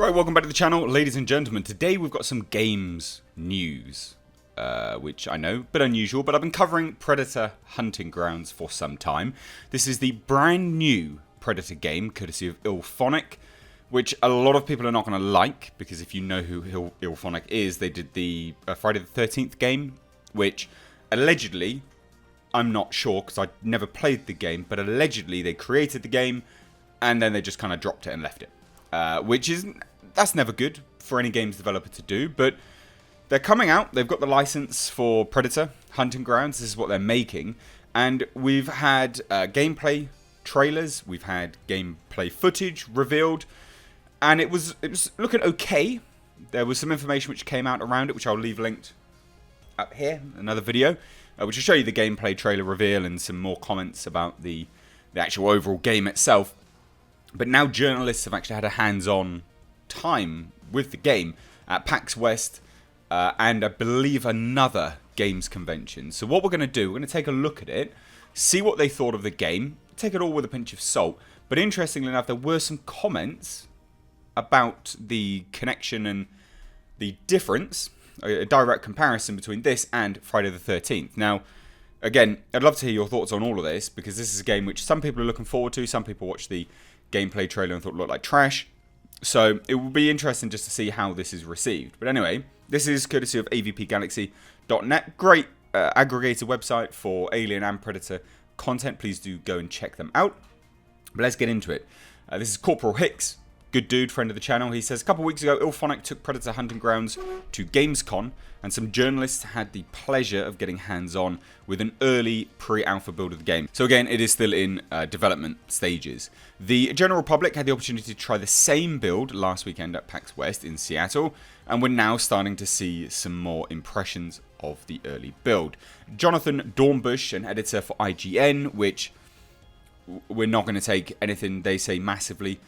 Right, welcome back to the channel, ladies and gentlemen. Today we've got some games news, which I know, a bit unusual, but I've been covering Predator Hunting Grounds for some time. This is the brand new Predator game, courtesy of IllFonic, which a lot of people are not going to like, because if you know who IllFonic is, they did the Friday the 13th game, which allegedly, I'm not sure, because I never played the game, but allegedly they created the game, and then they just kind of dropped it and left it. That's never good for any games developer to do, but they're coming out. They've got the license for Predator Hunting Grounds. This is what they're making, and we've had gameplay trailers, we've had gameplay footage revealed, and it was looking okay. There was some information which came out around it, which I'll leave linked up here, another video, which will show you the gameplay trailer reveal and some more comments about the actual overall game itself. But now journalists have actually had a hands-on time with the game at PAX West and I believe another games convention. So what we're going to do, we're going to take a look at it, see what they thought of the game, take it all with a pinch of salt. But interestingly enough, there were some comments about the connection and the difference, a direct comparison between this and Friday the 13th. Now, again, I'd love to hear your thoughts on all of this, because this is a game which some people are looking forward to, some people watched the gameplay trailer and thought it looked like trash. So it will be interesting just to see how this is received. But anyway, this is courtesy of avpgalaxy.net. Great aggregated website for Alien and Predator content. Please do go and check them out. But let's get into it. This is Corporal Hicks. Good dude, friend of the channel. He says, a couple of weeks ago, IllFonic took Predator Hunting Grounds to Gamescom, and some journalists had the pleasure of getting hands-on with an early pre-alpha build of the game. So again, it is still in development stages. The general public had the opportunity to try the same build last weekend at PAX West in Seattle, and we're now starting to see some more impressions of the early build. Jonathan Dornbush, an editor for IGN, which we're not going to take anything they say massively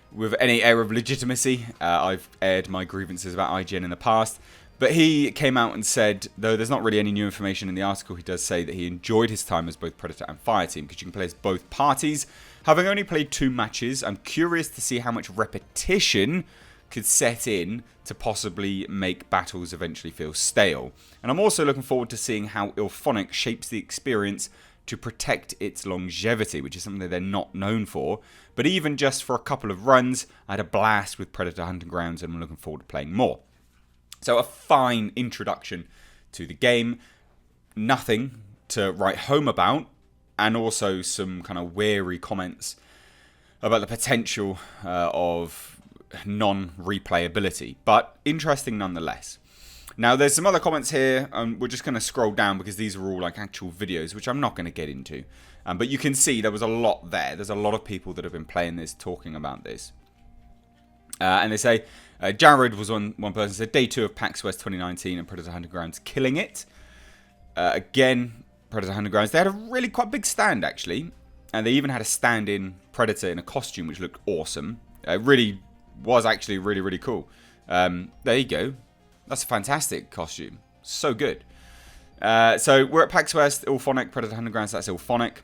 with any air of legitimacy. I've aired my grievances about IGN in the past, but he came out and said, though there's not really any new information in the article, he does say that he enjoyed his time as both Predator and Fireteam, because you can play as both parties. Having only played 2 matches, I'm curious to see how much repetition could set in to possibly make battles eventually feel stale. And I'm also looking forward to seeing how IllFonic shapes the experience to protect its longevity, which is something that they're not known for. But even just for a couple of runs, I had a blast with Predator Hunting Grounds, and I'm looking forward to playing more. So a fine introduction to the game, nothing to write home about, and also some kind of wary comments about the potential of non-replayability, but interesting nonetheless. Now, there's some other comments here, and we're just going to scroll down because these are all like actual videos, which I'm not going to get into. But you can see there was a lot there. There's a lot of people that have been playing this, talking about this. And they say, Jared was one person, said, Day 2 of PAX West 2019 and Predator Hunting Grounds killing it. Again, Predator Hunting Grounds, they had a really quite big stand, actually. And they even had a stand-in Predator in a costume, which looked awesome. It really was actually really, really cool. There you go. That's a fantastic costume. So good. So we're at PAX West, IllFonic, Predator Hunting Grounds, that's IllFonic.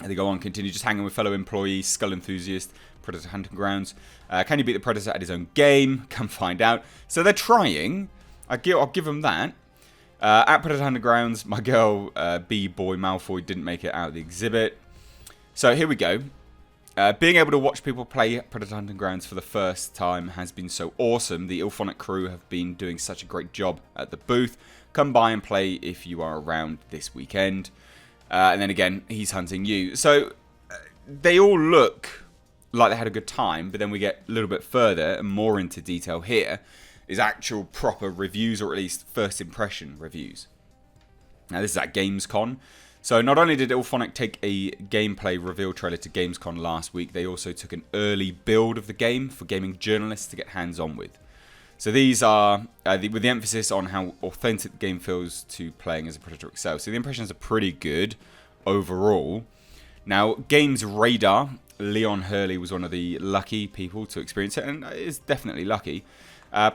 And they go on, continue just hanging with fellow employees, Skull Enthusiast, Predator Hunting Grounds. Can you beat the Predator at his own game? Come find out. So they're trying. I'll give them that. At Predator Hunting Grounds, my girl, B-Boy Malfoy, didn't make it out of the exhibit. So here we go. Being able to watch people play Predator Hunting Grounds for the first time has been so awesome. The IllFonic crew have been doing such a great job at the booth. Come by and play if you are around this weekend. And then again, he's hunting you. So they all look like they had a good time, but then we get a little bit further and more into detail here is actual proper reviews, or at least first impression reviews. Now this is at Gamescom. So not only did IllFonic take a gameplay reveal trailer to Gamescom last week, they also took an early build of the game for gaming journalists to get hands-on with. So these are, with the emphasis on how authentic the game feels to playing as a Predator itself. So the impressions are pretty good overall. Now, Games Radar, Leon Hurley was one of the lucky people to experience it, and is definitely lucky.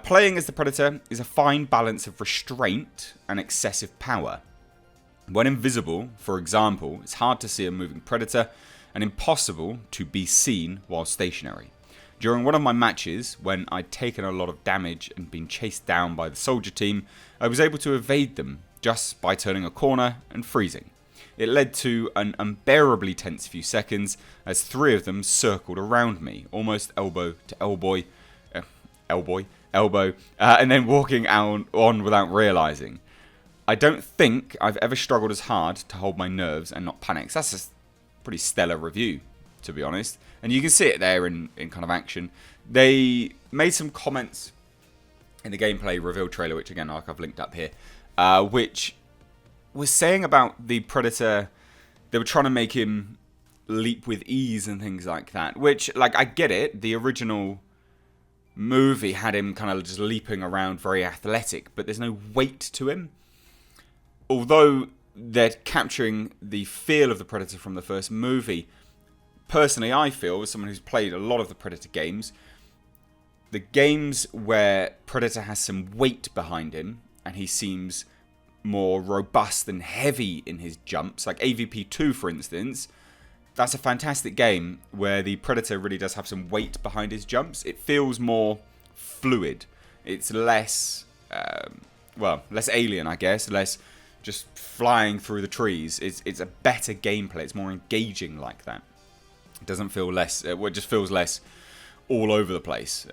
Playing as the Predator is a fine balance of restraint and excessive power. When invisible, for example, it's hard to see a moving Predator, and impossible to be seen while stationary. During one of my matches, when I'd taken a lot of damage and been chased down by the soldier team, I was able to evade them just by turning a corner and freezing. It led to an unbearably tense few seconds as 3 of them circled around me, almost elbow to elbow, and then walking on without realising. I don't think I've ever struggled as hard to hold my nerves and not panic. So that's a pretty stellar review, to be honest. And you can see it there in kind of action. They made some comments in the gameplay reveal trailer, which again, like I've linked up here, which was saying about the Predator. They were trying to make him leap with ease and things like that, which, like, I get it. The original movie had him kind of just leaping around very athletic, but there's no weight to him. Although they're capturing the feel of the Predator from the first movie, personally I feel, as someone who's played a lot of the Predator games, the games where Predator has some weight behind him and he seems more robust and heavy in his jumps, like AVP2 for instance, that's a fantastic game where the Predator really does have some weight behind his jumps. It feels more fluid. It's less, less alien, I guess, less just flying through the trees. It's a better gameplay. It's more engaging like that. It doesn't feel less, it just feels less all over the place.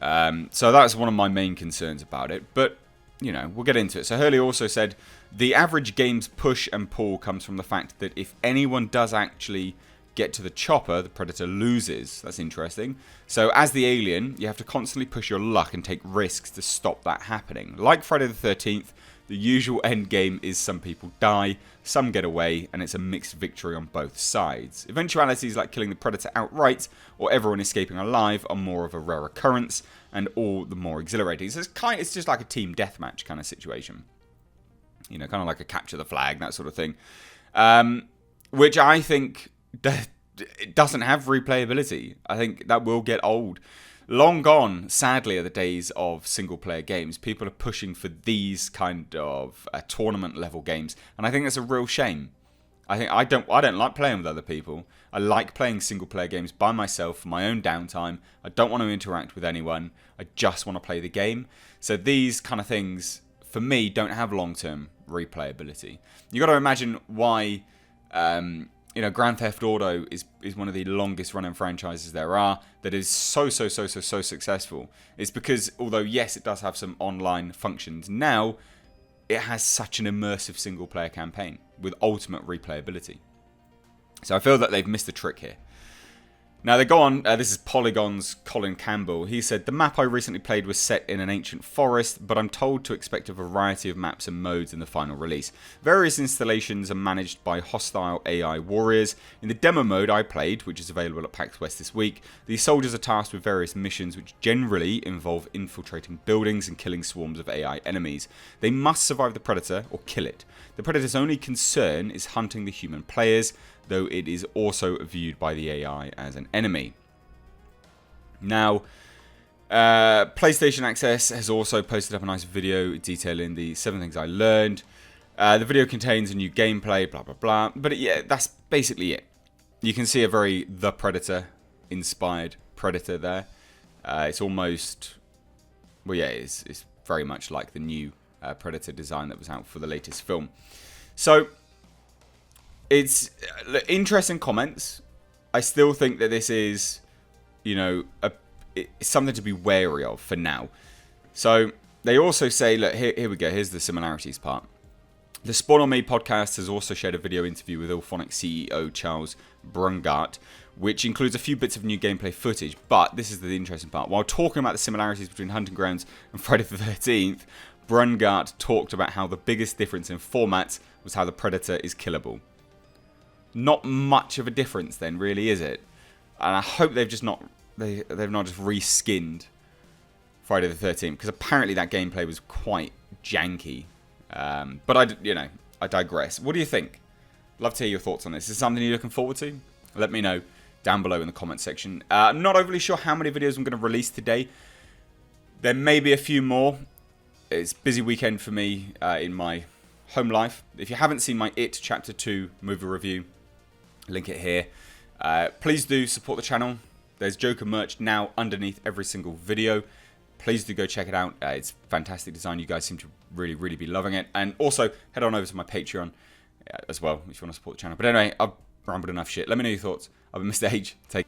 So that's one of my main concerns about it. But, you know, we'll get into it. So Hurley also said, the average game's push and pull comes from the fact that if anyone does actually get to the chopper, the Predator loses. That's interesting. So as the alien, you have to constantly push your luck and take risks to stop that happening. Like Friday the 13th, the usual end game is some people die, some get away, and it's a mixed victory on both sides. Eventualities like killing the Predator outright or everyone escaping alive are more of a rare occurrence and all the more exhilarating. So it's just like a team deathmatch kind of situation. You know, kind of like a capture the flag, that sort of thing. Which I think it doesn't have replayability. I think that will get old. Long gone, sadly, are the days of single-player games. People are pushing for these kind of tournament-level games, and I think that's a real shame. I don't like playing with other people. I like playing single-player games by myself for my own downtime. I don't want to interact with anyone. I just want to play the game. So these kind of things, for me, don't have long-term replayability. You got to imagine why. Grand Theft Auto is one of the longest running franchises there are that is so successful. It's because, although yes, it does have some online functions now, it has such an immersive single player campaign with ultimate replayability. So I feel that they've missed a trick here. Now they go on, this is Polygon's Colin Campbell. He said, the map I recently played was set in an ancient forest, but I'm told to expect a variety of maps and modes in the final release. Various installations are managed by hostile AI warriors. In the demo mode I played, which is available at PAX West this week, the soldiers are tasked with various missions which generally involve infiltrating buildings and killing swarms of AI enemies. They must survive the Predator or kill it. The Predator's only concern is hunting the human players, though it is also viewed by the AI as an enemy. Now, PlayStation Access has also posted up a nice video detailing the 7 things I learned. The video contains a new gameplay, blah, blah, blah. But yeah, that's basically it. You can see a very The Predator-inspired Predator there. It's almost... Well, yeah, it's very much like the new Predator design that was out for the latest film. So... It's interesting comments. I still think that this is, it's something to be wary of for now. So they also say, look, here we go. Here's the similarities part. The Spawn on Me podcast has also shared a video interview with Illfonic CEO Charles Brungart, which includes a few bits of new gameplay footage. But this is the interesting part. While talking about the similarities between Hunting Grounds and Friday the 13th, Brungart talked about how the biggest difference in formats was how the Predator is killable. Not much of a difference then, really, is it? And I hope they've not just reskinned Friday the 13th, because apparently that gameplay was quite janky. But I digress. What do you think? Love to hear your thoughts on this. Is this something you're looking forward to? Let me know down below in the comment section. I'm not overly sure how many videos I'm going to release today. There may be a few more. It's a busy weekend for me in my home life. If you haven't seen my It Chapter 2 movie review, link it here. Please do support the channel. There's Joker merch now underneath every single video. Please do go check it out. It's fantastic design. You guys seem to really, really be loving it. And also, head on over to my Patreon as well if you want to support the channel. But anyway, I've rambled enough shit. Let me know your thoughts. I've been Mr. H. Take